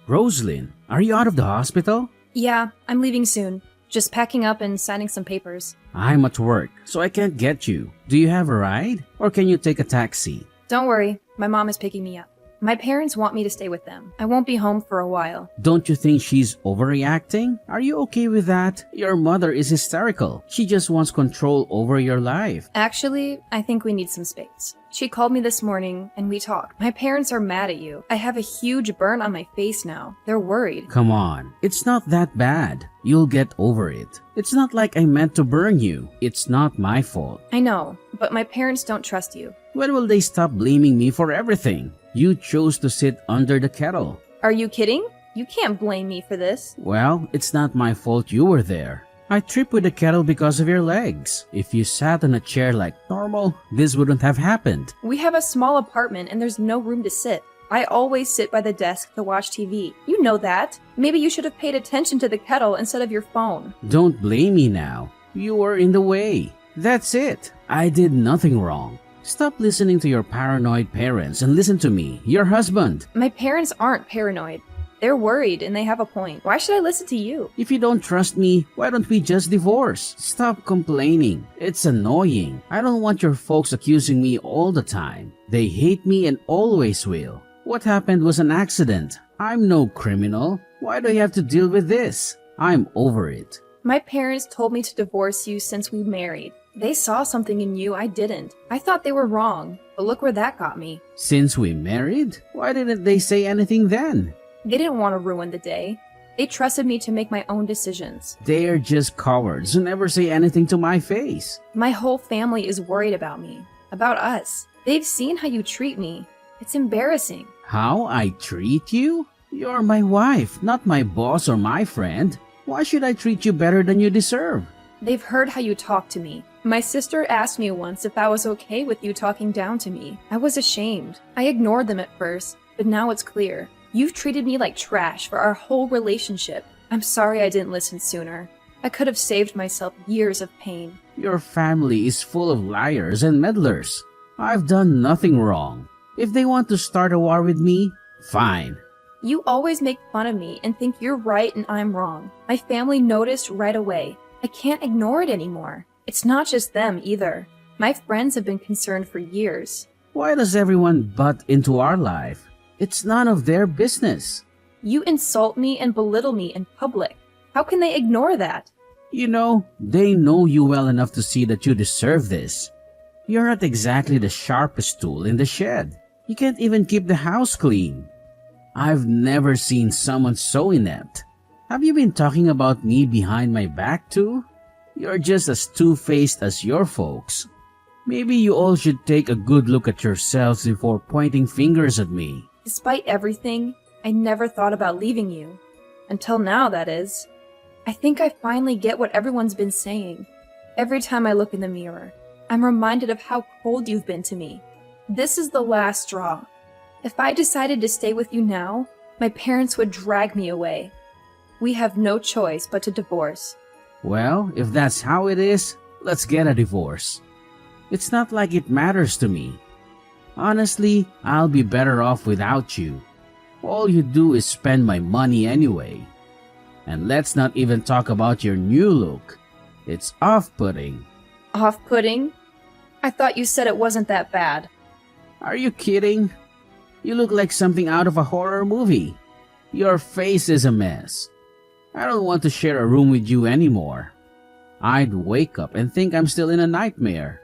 Roslyn, are you out of the hospital? Yeah, I'm leaving soon. Just packing up and signing some papers. I'm at work, so I can't get you. Do you have a ride? Or can you take a taxi? Don't worry, my mom is picking me up. My parents want me to stay with them. I won't be home for a while. Don't you think she's overreacting? Are you okay with that? Your mother is hysterical. She just wants control over your life. Actually, I think we need some space. She called me this morning and we talked. My parents are mad at you. I have a huge burn on my face now. They're worried. Come on, it's not that bad. You'll get over it. It's not like I meant to burn you. It's not my fault. I know, but my parents don't trust you. When will they stop blaming me for everything? You chose to sit under the kettle. Are you kidding? You can't blame me for this. Well, it's not my fault you were there. I tripped with the kettle because of your legs. If you sat on a chair like normal, this wouldn't have happened. We have a small apartment and there's no room to sit. I always sit by the desk to watch TV. You know that. Maybe you should have paid attention to the kettle instead of your phone. Don't blame me now. You were in the way. That's it. I did nothing wrong. Stop listening to your paranoid parents and listen to me, your husband. My parents aren't paranoid. They're worried and they have a point. Why should I listen to you? If you don't trust me, why don't we just divorce? Stop complaining. It's annoying. I don't want your folks accusing me all the time. They hate me and always will. What happened was an accident. I'm no criminal. Why do I have to deal with this? I'm over it. My parents told me to divorce you since we married. They saw something in you I didn't. I thought they were wrong, but look where that got me. Since we married? Why didn't they say anything then? They didn't want to ruin the day. They trusted me to make my own decisions. They are just cowards who never say anything to my face. My whole family is worried about me, about us. They've seen how you treat me. It's embarrassing. How I treat you? You're my wife, not my boss or my friend. Why should I treat you better than you deserve? They've heard how you talk to me. My sister asked me once if I was okay with you talking down to me. I was ashamed. I ignored them at first, but now it's clear. You've treated me like trash for our whole relationship. I'm sorry I didn't listen sooner. I could have saved myself years of pain. Your family is full of liars and meddlers. I've done nothing wrong. If they want to start a war with me, fine. You always make fun of me and think you're right and I'm wrong. My family noticed right away. I can't ignore it anymore. It's not just them either. My friends have been concerned for years. Why does everyone butt into our life? It's none of their business. You insult me and belittle me in public. How can they ignore that? You know, they know you well enough to see that you deserve this. You're not exactly the sharpest tool in the shed. You can't even keep the house clean. I've never seen someone so inept. Have you been talking about me behind my back too? You're just as two-faced as your folks. Maybe you all should take a good look at yourselves before pointing fingers at me. Despite everything, I never thought about leaving you. Until now, that is. I think I finally get what everyone's been saying. Every time I look in the mirror, I'm reminded of how cold you've been to me. This is the last straw. If I decided to stay with you now, my parents would drag me away. We have no choice but to divorce. Well, if that's how it is, let's get a divorce. It's not like it matters to me. Honestly, I'll be better off without you. All you do is spend my money anyway. And let's not even talk about your new look. It's off-putting. Off-putting? I thought you said it wasn't that bad. Are you kidding? You look like something out of a horror movie. Your face is a mess. I don't want to share a room with you anymore. I'd wake up and think I'm still in a nightmare.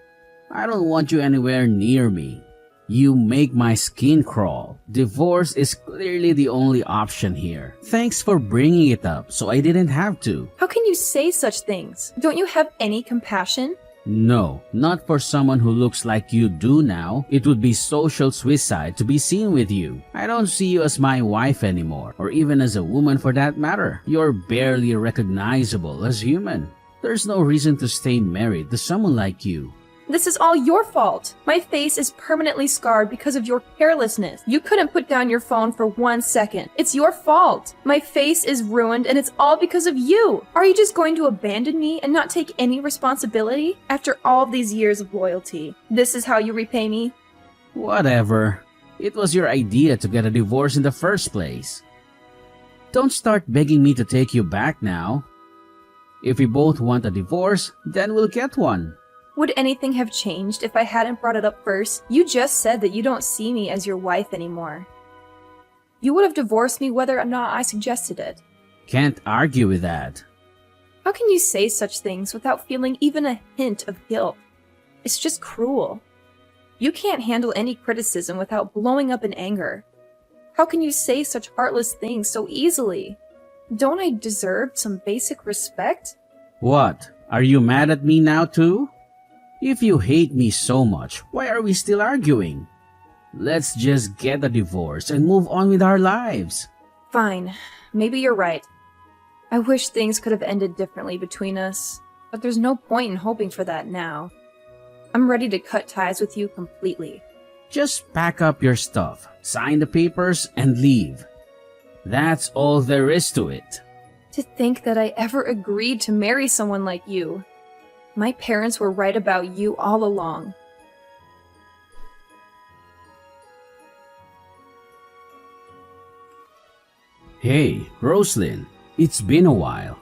I don't want you anywhere near me. You make my skin crawl. Divorce is clearly the only option here. Thanks for bringing it up so I didn't have to. How can you say such things? Don't you have any compassion? No, not for someone who looks like you do now. It would be social suicide to be seen with you. I don't see you as my wife anymore, or even as a woman for that matter. You're barely recognizable as human. There's no reason to stay married to someone like you. This is all your fault. My face is permanently scarred because of your carelessness. You couldn't put down your phone for 1 second. It's your fault. My face is ruined and it's all because of you. Are you just going to abandon me and not take any responsibility? After all these years of loyalty, this is how you repay me? Whatever. It was your idea to get a divorce in the first place. Don't start begging me to take you back now. If we both want a divorce, then we'll get one. Would anything have changed if I hadn't brought it up first? You just said that you don't see me as your wife anymore. You would have divorced me whether or not I suggested it. Can't argue with that. How can you say such things without feeling even a hint of guilt? It's just cruel. You can't handle any criticism without blowing up in anger. How can you say such heartless things so easily? Don't I deserve some basic respect? What? Are you mad at me now too? If you hate me so much, why are we still arguing? Let's just get a divorce and move on with our lives. Fine. Maybe you're right. I wish things could have ended differently between us, but there's no point in hoping for that now. I'm ready to cut ties with you completely. Just pack up your stuff, sign the papers, and leave. That's all there is to it. To think that I ever agreed to marry someone like you. My parents were right about you all along. Hey, Roslyn. It's been a while.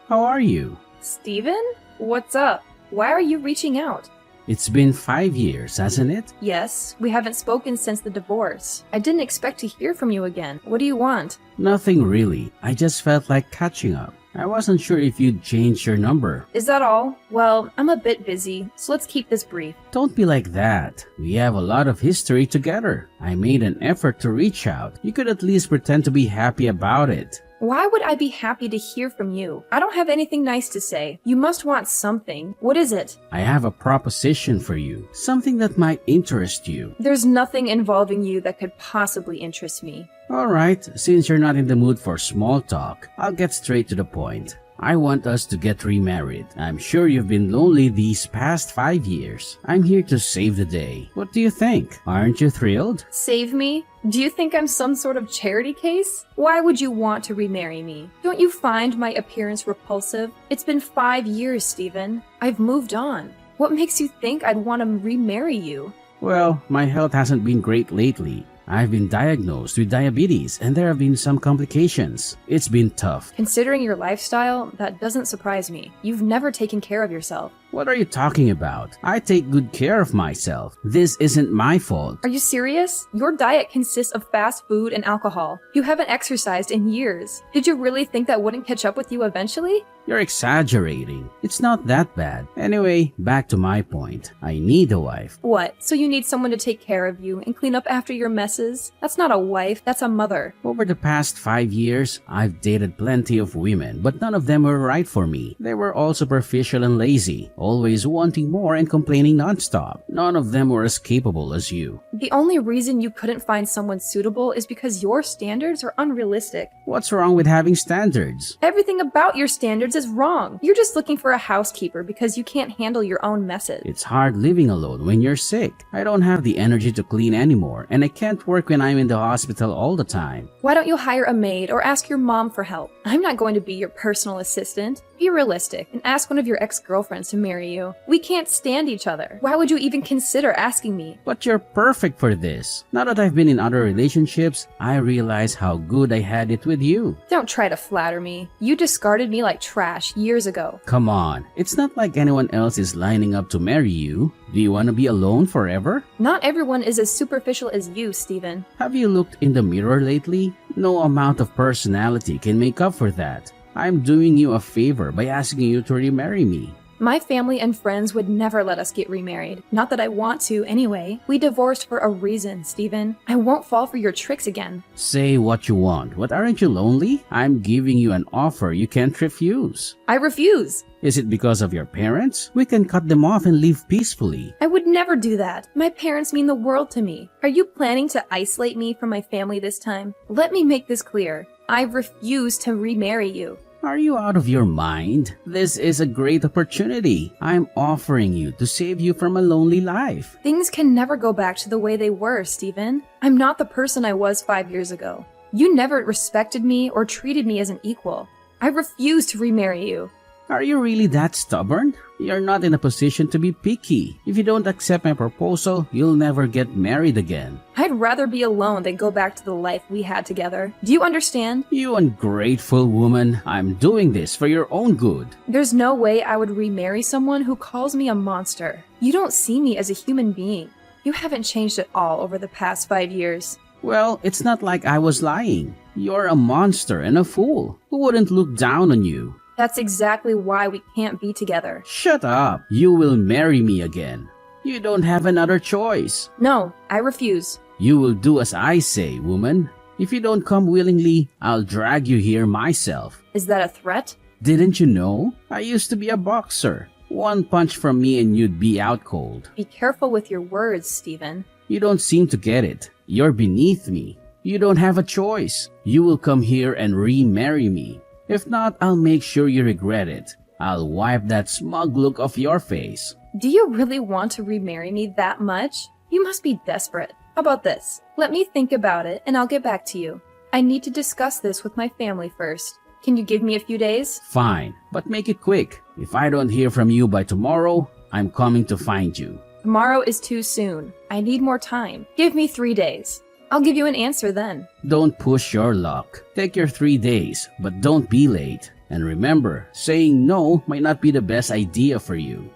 How are you? Steven? What's up? Why are you reaching out? It's been 5 years, hasn't it? Yes, we haven't spoken since the divorce. I didn't expect to hear from you again. What do you want? Nothing really. I just felt like catching up. I wasn't sure if you'd changed your number. Is that all? Well, I'm a bit busy, so let's keep this brief. Don't be like that. We have a lot of history together. I made an effort to reach out. You could at least pretend to be happy about it. Why would I be happy to hear from you? I don't have anything nice to say. You must want something. What is it? I have a proposition for you. Something that might interest you. There's nothing involving you that could possibly interest me. Alright, since you're not in the mood for small talk, I'll get straight to the point. I want us to get remarried. I'm sure you've been lonely these past 5 years. I'm here to save the day. What do you think? Aren't you thrilled? Save me? Do you think I'm some sort of charity case? Why would you want to remarry me? Don't you find my appearance repulsive? It's been 5 years, Steven. I've moved on. What makes you think I'd want to remarry you? Well, my health hasn't been great lately. I've been diagnosed with diabetes and there have been some complications. It's been tough. Considering your lifestyle, that doesn't surprise me. You've never taken care of yourself. What are you talking about? I take good care of myself. This isn't my fault. Are you serious? Your diet consists of fast food and alcohol. You haven't exercised in years. Did you really think that wouldn't catch up with you eventually? You're exaggerating. It's not that bad. Anyway, back to my point. I need a wife. What? So you need someone to take care of you and clean up after your messes? That's not a wife, that's a mother. Over the past 5 years, I've dated plenty of women, but none of them were right for me. They were all superficial and lazy, always wanting more and complaining nonstop. None of them were as capable as you. The only reason you couldn't find someone suitable is because your standards are unrealistic. What's wrong with having standards? Everything about your standards is wrong. You're just looking for a housekeeper because you can't handle your own messes. It's hard living alone when you're sick. I don't have the energy to clean anymore, and I can't work when I'm in the hospital all the time. Why don't you hire a maid or ask your mom for help? I'm not going to be your personal assistant. Be realistic and ask one of your ex-girlfriends to marry you. We can't stand each other. Why would you even consider asking me? But you're perfect for this. Now that I've been in other relationships, I realize how good I had it with you. Don't try to flatter me. You discarded me like trash years ago. Come on, it's not like anyone else is lining up to marry you. Do you want to be alone forever? Not everyone is as superficial as you, Steven. Have you looked in the mirror lately? No amount of personality can make up for that. I'm doing you a favor by asking you to remarry me. My family and friends would never let us get remarried. Not that I want to anyway. We divorced for a reason, Steven. I won't fall for your tricks again. Say what you want, but aren't you lonely? I'm giving you an offer you can't refuse. I refuse. Is it because of your parents? We can cut them off and live peacefully. I would never do that. My parents mean the world to me. Are you planning to isolate me from my family this time? Let me make this clear. I refuse to remarry you. Are you out of your mind? This is a great opportunity. I'm offering you to save you from a lonely life. Things can never go back to the way they were, Steven. I'm not the person I was 5 years ago. You never respected me or treated me as an equal. I refuse to remarry you. Are you really that stubborn? You're not in a position to be picky. If you don't accept my proposal, you'll never get married again. I'd rather be alone than go back to the life we had together. Do you understand? You ungrateful woman, I'm doing this for your own good. There's no way I would remarry someone who calls me a monster. You don't see me as a human being. You haven't changed at all over the past 5 years. Well, it's not like I was lying. You're a monster and a fool. Who wouldn't look down on you? That's exactly why we can't be together. Shut up. You will marry me again. You don't have another choice. No, I refuse. You will do as I say, woman. If you don't come willingly, I'll drag you here myself. Is that a threat? Didn't you know? I used to be a boxer. One punch from me and you'd be out cold. Be careful with your words, Stephen. You don't seem to get it. You're beneath me. You don't have a choice. You will come here and remarry me. If not, I'll make sure you regret it. I'll wipe that smug look off your face. Do you really want to remarry me that much? You must be desperate. How about this? Let me think about it and I'll get back to you. I need to discuss this with my family first. Can you give me a few days? Fine, but make it quick. If I don't hear from you by tomorrow, I'm coming to find you. Tomorrow is too soon. I need more time. Give me 3 days. I'll give you an answer then. Don't push your luck. Take your 3 days, but don't be late. And remember, saying no might not be the best idea for you.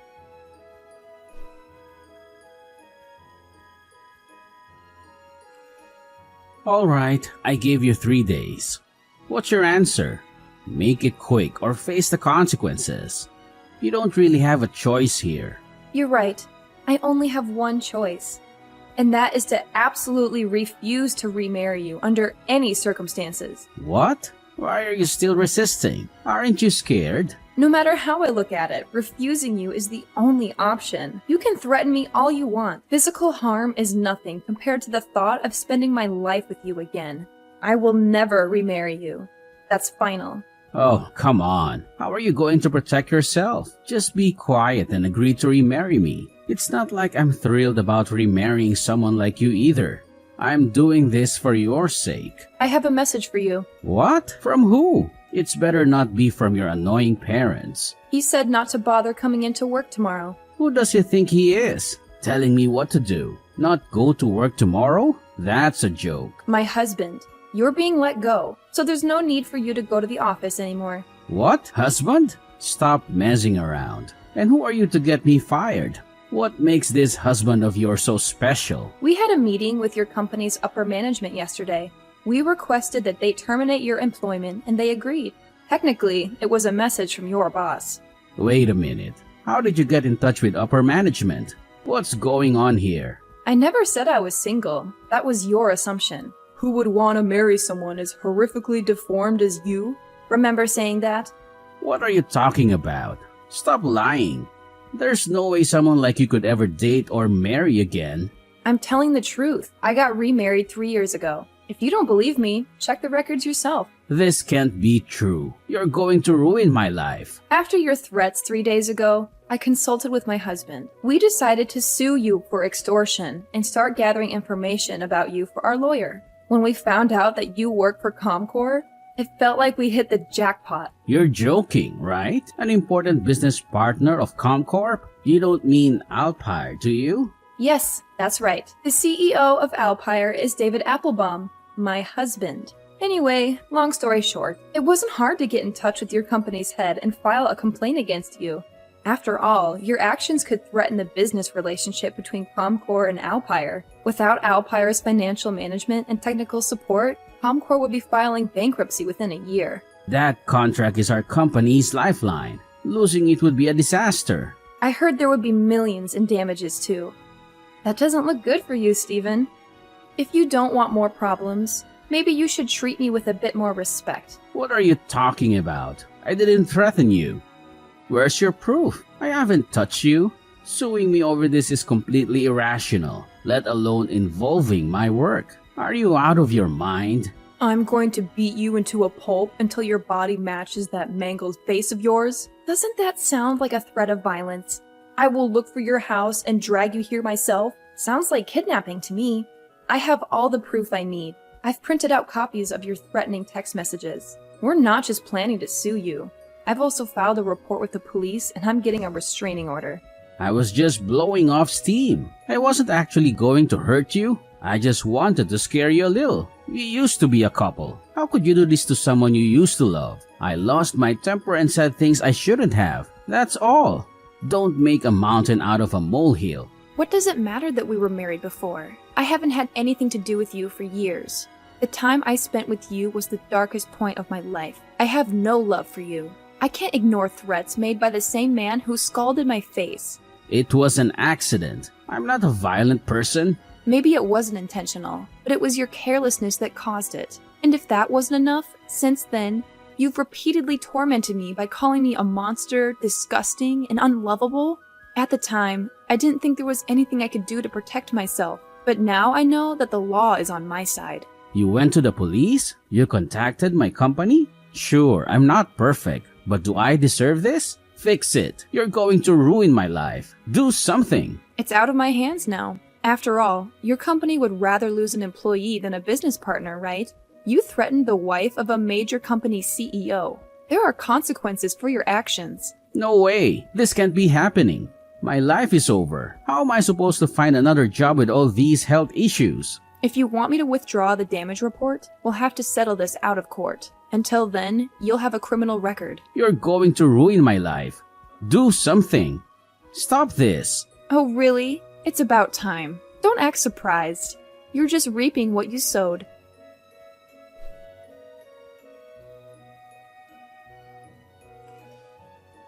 Alright, I gave you 3 days. What's your answer? Make it quick or face the consequences. You don't really have a choice here. You're right. I only have one choice. And that is to absolutely refuse to remarry you under any circumstances. What? Why are you still resisting? Aren't you scared? No matter how I look at it, refusing you is the only option. You can threaten me all you want. Physical harm is nothing compared to the thought of spending my life with you again. I will never remarry you. That's final. Oh, come on. How are you going to protect yourself? Just be quiet and agree to remarry me. It's not like I'm thrilled about remarrying someone like you either. I'm doing this for your sake. I have a message for you. What? From who? It's better not be from your annoying parents. He said not to bother coming into work tomorrow. Who does he think he is? Telling me what to do? Not go to work tomorrow? That's a joke. My husband. You're being let go, so there's no need for you to go to the office anymore. What? Husband? Stop messing around. And who are you to get me fired? What makes this husband of yours so special? We had a meeting with your company's upper management yesterday. We requested that they terminate your employment, and they agreed. Technically, it was a message from your boss. Wait a minute. How did you get in touch with upper management? What's going on here? I never said I was single. That was your assumption. Who would want to marry someone as horrifically deformed as you? Remember saying that? What are you talking about? Stop lying. There's no way someone like you could ever date or marry again. I'm telling the truth. I got remarried 3 years ago. If you don't believe me, check the records yourself. This can't be true. You're going to ruin my life. After your threats 3 days ago, I consulted with my husband. We decided to sue you for extortion and start gathering information about you for our lawyer. When we found out that you work for Comcor, it felt like we hit the jackpot. You're joking, right? An important business partner of Comcorp? You don't mean Alpire, do you? Yes, that's right. The CEO of Alpire is David Applebaum, my husband. Anyway, long story short, it wasn't hard to get in touch with your company's head and file a complaint against you. After all, your actions could threaten the business relationship between Comcor and Alpire. Without Alpire's financial management and technical support, Comcor would be filing bankruptcy within a year. That contract is our company's lifeline. Losing it would be a disaster. I heard there would be millions in damages too. That doesn't look good for you, Stephen. If you don't want more problems, maybe you should treat me with a bit more respect. What are you talking about? I didn't threaten you. Where's your proof? I haven't touched you. Suing me over this is completely irrational, let alone involving my work. Are you out of your mind? I'm going to beat you into a pulp until your body matches that mangled face of yours? Doesn't that sound like a threat of violence? I will look for your house and drag you here myself? Sounds like kidnapping to me. I have all the proof I need. I've printed out copies of your threatening text messages. We're not just planning to sue you. I've also filed a report with the police and I'm getting a restraining order. I was just blowing off steam. I wasn't actually going to hurt you. I just wanted to scare you a little. We used to be a couple. How could you do this to someone you used to love? I lost my temper and said things I shouldn't have. That's all. Don't make a mountain out of a molehill. What does it matter that we were married before? I haven't had anything to do with you for years. The time I spent with you was the darkest point of my life. I have no love for you. I can't ignore threats made by the same man who scalded my face. It was an accident. I'm not a violent person. Maybe it wasn't intentional, but it was your carelessness that caused it. And if that wasn't enough, since then, you've repeatedly tormented me by calling me a monster, disgusting, and unlovable. At the time, I didn't think there was anything I could do to protect myself, but now I know that the law is on my side. You went to the police? You contacted my company? Sure, I'm not perfect, but do I deserve this? Fix it. You're going to ruin my life. Do something. It's out of my hands now. After all, your company would rather lose an employee than a business partner, right? You threatened the wife of a major company CEO. There are consequences for your actions. No way. This can't be happening. My life is over. How am I supposed to find another job with all these health issues? If you want me to withdraw the damage report, we'll have to settle this out of court. Until then, you'll have a criminal record. You're going to ruin my life. Do something. Stop this. Oh, really? It's about time. Don't act surprised. You're just reaping what you sowed.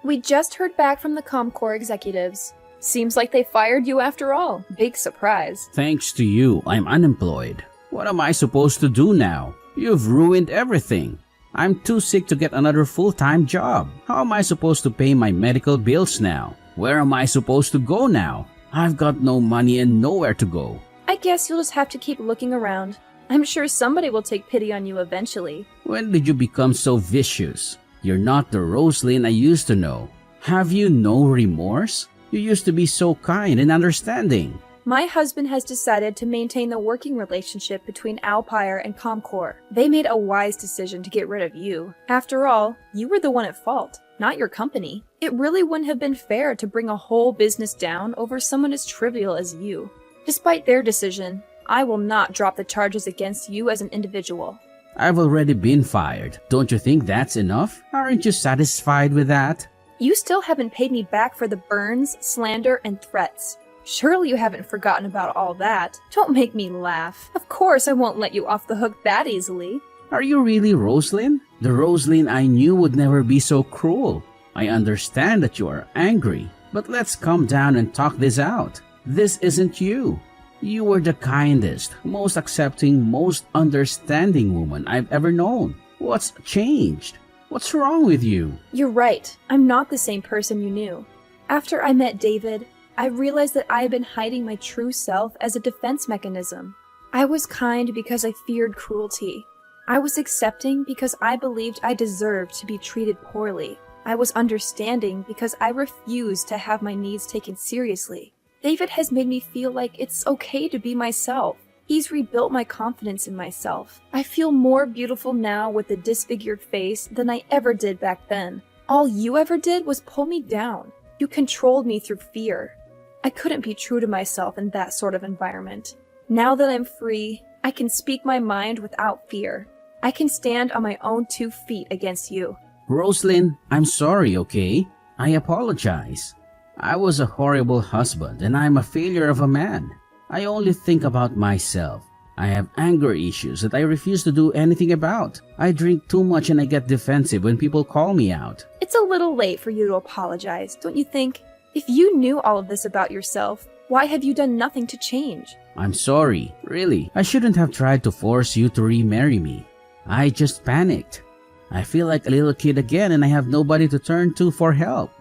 We just heard back from the Comcorp executives. Seems like they fired you after all. Big surprise. Thanks to you, I'm unemployed. What am I supposed to do now? You've ruined everything. I'm too sick to get another full-time job. How am I supposed to pay my medical bills now? Where am I supposed to go now? I've got no money and nowhere to go. I guess you'll just have to keep looking around. I'm sure somebody will take pity on you eventually. When did you become so vicious? You're not the Roslyn I used to know. Have you no remorse? You used to be so kind and understanding. My husband has decided to maintain the working relationship between Alpire and Comcorp. They made a wise decision to get rid of you. After all, you were the one at fault, not your company. It really wouldn't have been fair to bring a whole business down over someone as trivial as you. Despite their decision, I will not drop the charges against you as an individual. I've already been fired. Don't you think that's enough? Aren't you satisfied with that? You still haven't paid me back for the burns, slander, and threats. Surely you haven't forgotten about all that. Don't make me laugh. Of course I won't let you off the hook that easily. Are you really Roslyn? The Roslyn I knew would never be so cruel. I understand that you are angry, but let's calm down and talk this out. This isn't you. You were the kindest, most accepting, most understanding woman I've ever known. What's changed? What's wrong with you? You're right. I'm not the same person you knew. After I met David, I realized that I had been hiding my true self as a defense mechanism. I was kind because I feared cruelty. I was accepting because I believed I deserved to be treated poorly. I was understanding because I refused to have my needs taken seriously. David has made me feel like it's okay to be myself. He's rebuilt my confidence in myself. I feel more beautiful now with a disfigured face than I ever did back then. All you ever did was pull me down. You controlled me through fear. I couldn't be true to myself in that sort of environment. Now that I'm free, I can speak my mind without fear. I can stand on my own 2 feet against you. Roslyn, I'm sorry, okay? I apologize. I was a horrible husband and I'm a failure of a man. I only think about myself. I have anger issues that I refuse to do anything about. I drink too much and I get defensive when people call me out. It's a little late for you to apologize, don't you think? If you knew all of this about yourself, why have you done nothing to change? I'm sorry, really. I shouldn't have tried to force you to remarry me. I just panicked. I feel like a little kid again and I have nobody to turn to for help.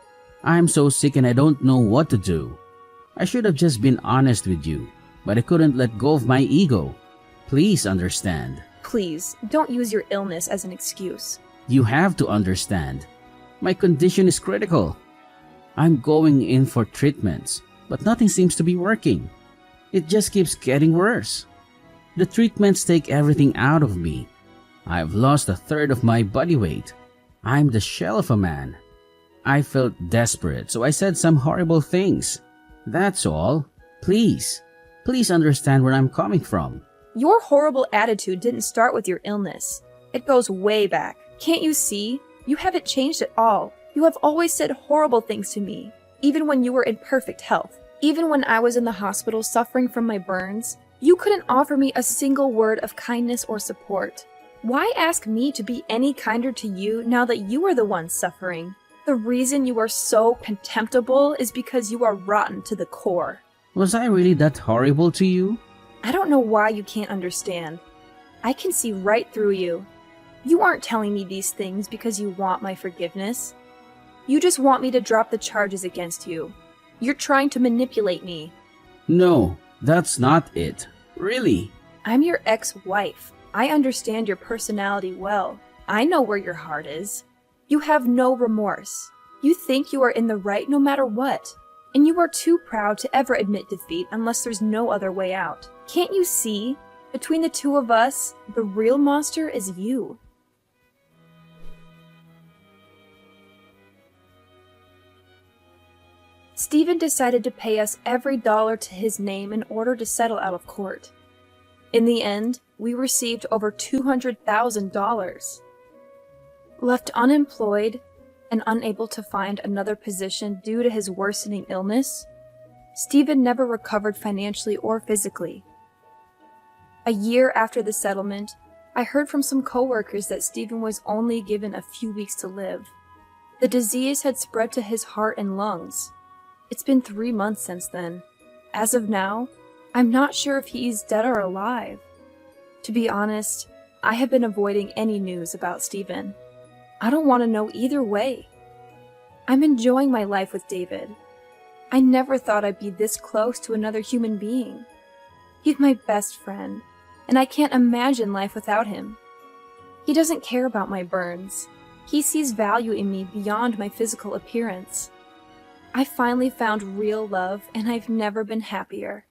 I'm so sick and I don't know what to do. I should have just been honest with you, but I couldn't let go of my ego. Please understand. Please, don't use your illness as an excuse. You have to understand. My condition is critical. I'm going in for treatments, but nothing seems to be working. It just keeps getting worse. The treatments take everything out of me. I've lost 1/3 of my body weight. I'm the shell of a man. I felt desperate, so I said some horrible things. That's all. Please, please understand where I'm coming from. Your horrible attitude didn't start with your illness. It goes way back. Can't you see? You haven't changed at all. You have always said horrible things to me, even when you were in perfect health. Even when I was in the hospital suffering from my burns, you couldn't offer me a single word of kindness or support. Why ask me to be any kinder to you now that you are the one suffering? The reason you are so contemptible is because you are rotten to the core. Was I really that horrible to you? I don't know why you can't understand. I can see right through you. You aren't telling me these things because you want my forgiveness. You just want me to drop the charges against you. You're trying to manipulate me. No, that's not it. Really. I'm your ex-wife. I understand your personality well. I know where your heart is. You have no remorse. You think you are in the right no matter what. And you are too proud to ever admit defeat unless there's no other way out. Can't you see? Between the two of us, the real monster is you. Stephen decided to pay us every dollar to his name in order to settle out of court. In the end, we received over $200,000. Left unemployed and unable to find another position due to his worsening illness, Stephen never recovered financially or physically. A year after the settlement, I heard from some coworkers that Stephen was only given a few weeks to live. The disease had spread to his heart and lungs. It's been 3 months since then. As of now, I'm not sure if he's dead or alive. To be honest, I have been avoiding any news about Stephen. I don't want to know either way. I'm enjoying my life with David. I never thought I'd be this close to another human being. He's my best friend, and I can't imagine life without him. He doesn't care about my burns. He sees value in me beyond my physical appearance. I finally found real love, and I've never been happier.